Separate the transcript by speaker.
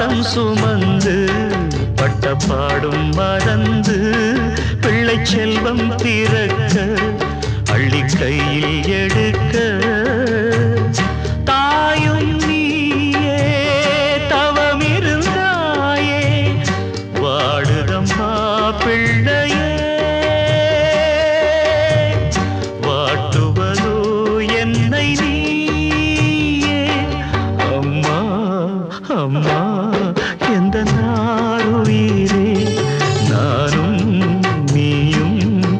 Speaker 1: பாசம் சுமந்து பட்ட பாடும் மறந்து பிள்ளை செல்வம் பிறக்க அள்ளி கையில் எடுக்க